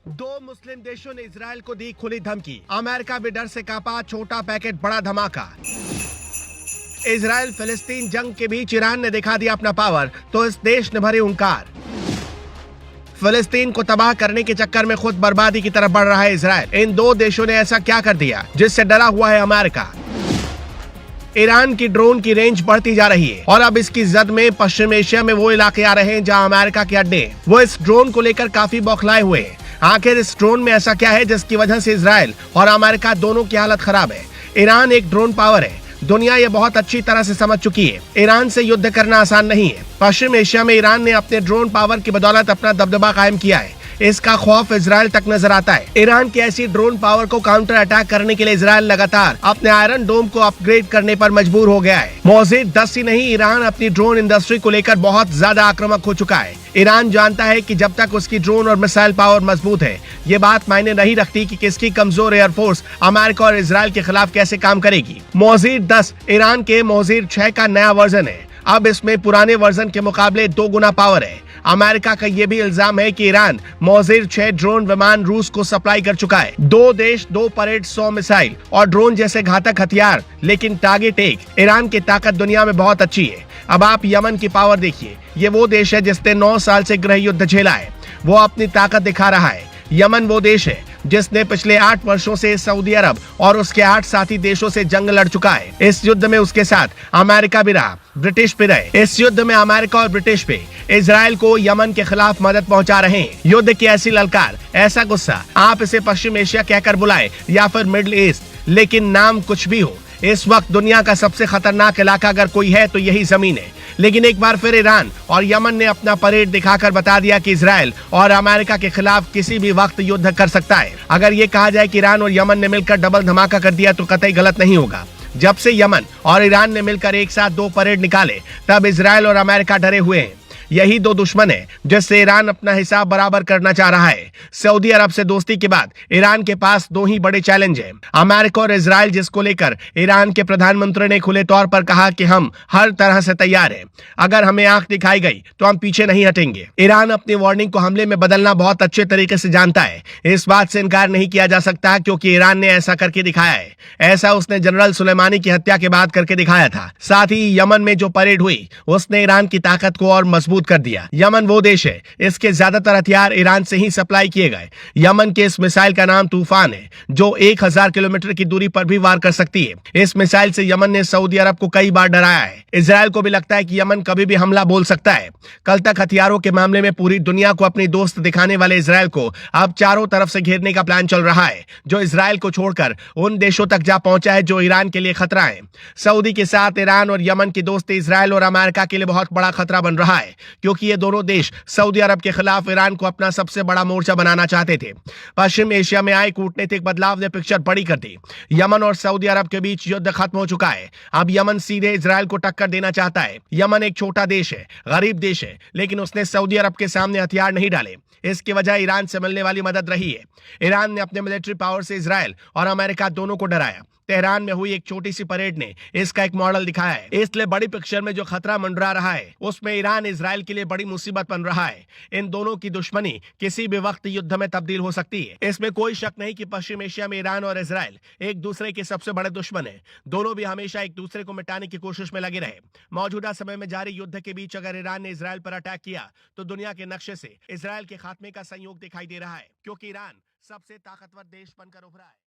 दो मुस्लिम देशों ने इजराइल को दी खुली धमकी। अमेरिका भी डर से कांपा, छोटा पैकेट बड़ा धमाका। इजराइल फिलिस्तीन जंग के बीच ईरान ने दिखा दिया अपना पावर, तो इस देश ने भरी हुंकार। फिलिस्तीन को तबाह करने के चक्कर में खुद बर्बादी की तरफ बढ़ रहा है इजराइल। इन दो देशों ने ऐसा क्या कर दिया जिससे डरा हुआ है अमेरिका। ईरान की ड्रोन की रेंज बढ़ती जा रही है और अब इसकी जद में पश्चिम एशिया में वो इलाके आ रहे हैं जहां अमेरिका के अड्डे हैं। वो इस ड्रोन को लेकर काफी बौखलाए हुए हैं। आखिर इस ड्रोन में ऐसा क्या है जिसकी वजह से इजराइल और अमेरिका दोनों की हालत खराब है। ईरान एक ड्रोन पावर है, दुनिया ये बहुत अच्छी तरह से समझ चुकी है। ईरान से युद्ध करना आसान नहीं है। पश्चिम एशिया में ईरान ने अपने ड्रोन पावर की बदौलत अपना दबदबा कायम किया है। इसका खौफ इजराइल तक नजर आता है। ईरान की ऐसी ड्रोन पावर को काउंटर अटैक करने के लिए इजराइल लगातार अपने आयरन डोम को अपग्रेड करने पर मजबूर हो गया है। मौजिद 10 ही नहीं, ईरान अपनी ड्रोन इंडस्ट्री को लेकर बहुत ज्यादा आक्रामक हो चुका है। ईरान जानता है कि जब तक उसकी ड्रोन और मिसाइल पावर मजबूत है, ये बात मायने नहीं रखती कि किसकी कमजोर एयरफोर्स अमेरिका और इजराइल के खिलाफ कैसे काम करेगी। मोजीर 10 ईरान के मोजीर 6 का नया वर्जन है। अब इसमें पुराने वर्जन के मुकाबले 2 गुना पावर है। अमेरिका का ये भी इल्जाम है कि ईरान मोजीर 6 ड्रोन विमान रूस को सप्लाई कर चुका है। 2 देश 2 परेड 100 मिसाइल और ड्रोन जैसे घातक हथियार, लेकिन टारगेट एक। ईरान की ताकत दुनिया में बहुत अच्छी है। अब आप यमन की पावर देखिए। ये वो देश है जिसने 9 साल से गृह युद्ध झेला है। वो अपनी ताकत दिखा रहा है। यमन वो देश है जिसने पिछले 8 वर्षों से सऊदी अरब और उसके 8 साथी देशों से जंग लड़ चुका है। इस युद्ध में उसके साथ अमेरिका भी रहा, ब्रिटिश भी रहे। इस युद्ध में अमेरिका और ब्रिटिश भी इजराइल को यमन के खिलाफ मदद पहुंचा रहे हैं। युद्ध की ऐसी ललकार, ऐसा गुस्सा, आप इसे पश्चिम एशिया कहकर बुलाए या फिर मिडिल ईस्ट, लेकिन नाम कुछ भी हो, इस वक्त दुनिया का सबसे खतरनाक इलाका अगर कोई है तो यही जमीन है। लेकिन एक बार फिर ईरान और यमन ने अपना परेड दिखाकर बता दिया कि इजराइल और अमेरिका के खिलाफ किसी भी वक्त युद्ध कर सकता है। अगर ये कहा जाए कि ईरान और यमन ने मिलकर डबल धमाका कर दिया तो कतई गलत नहीं होगा। जब से यमन और ईरान ने मिलकर एक साथ 2 परेड निकाले, तब इजराइल और अमेरिका डरे हुए हैं। यही 2 दुश्मन है जिससे ईरान अपना हिसाब बराबर करना चाह रहा है। सऊदी अरब से दोस्ती के बाद ईरान के पास 2 ही बड़े चैलेंज हैं, अमेरिका और इजराइल, जिसको लेकर ईरान के प्रधानमंत्री ने खुले तौर पर कहा कि हम हर तरह से तैयार हैं। अगर हमें आंख दिखाई गई तो हम पीछे नहीं हटेंगे। ईरान अपनी वार्निंग को हमले में बदलना बहुत अच्छे तरीके से जानता है। इस बात से इनकार नहीं किया जा सकता क्योंकि ईरान ने ऐसा करके दिखाया है। ऐसा उसने जनरल सुलेमानी की हत्या के बाद करके दिखाया था। साथ ही यमन में जो परेड हुई उसने ईरान की ताकत को और मजबूत कर दिया। यमन वो देश है, इसके ज्यादातर हथियार ईरान से ही सप्लाई किए गए। यमन के इस मिसाइल का नाम तूफान है, जो 1000 किलोमीटर की दूरी पर भी वार कर सकती है। इस मिसाइल से यमन ने सऊदी अरब को कई बार डराया है। इजराइल को भी लगता है कि यमन कभी भी हमला बोल सकता है। कल तक हथियारों के मामले में पूरी दुनिया को अपनी दोस्त दिखाने वाले इजराइल को अब चारों तरफ से घेरने का प्लान चल रहा है, जो इजराइल को छोड़कर उन देशों तक जा पहुंचा है जो ईरान के लिए खतरा है। सऊदी के साथ ईरान और यमन की दोस्ती इजराइल और अमेरिका के लिए बहुत बड़ा खतरा बन रहा है, क्योंकि ये दोनों देश सऊदी अरब के खिलाफ ईरान को अपना सबसे बड़ा मोर्चा बनाना चाहते थे। पश्चिम एशिया में आए कूटनीतिक बदलाव ने पिक्चर बड़ी कर दी। यमन और सऊदी अरब के बीच युद्ध खत्म हो चुका है। अब यमन सीधे इजराइल को टक्कर देना चाहता है। यमन एक छोटा देश है, गरीब देश है, लेकिन उसने सऊदी अरब के सामने हथियार नहीं डाले। इसकी वजह ईरान से मिलने वाली मदद रही है। ईरान ने अपने मिलिट्री पावर से इजराइल और अमेरिका दोनों को डराया। तेहरान में हुई एक छोटी सी परेड ने इसका एक मॉडल दिखाया है। इसलिए बड़ी पिक्चर में जो खतरा मंडरा रहा है उसमें ईरान इजराइल के लिए बड़ी मुसीबत बन रहा है। इन दोनों की दुश्मनी किसी भी वक्त युद्ध में तब्दील हो सकती है। इसमें कोई शक नहीं कि पश्चिम एशिया में ईरान और इजराइल एक दूसरे के सबसे बड़े दुश्मन है। दोनों भी हमेशा एक दूसरे को मिटाने की कोशिश में लगे रहे। मौजूदा समय में जारी युद्ध के बीच अगर ईरान ने इजराइल पर अटैक किया तो दुनिया के नक्शे से इजराइल के खात्मे का संयोग दिखाई दे रहा है, क्योंकि ईरान सबसे ताकतवर देश बनकर उभरा है।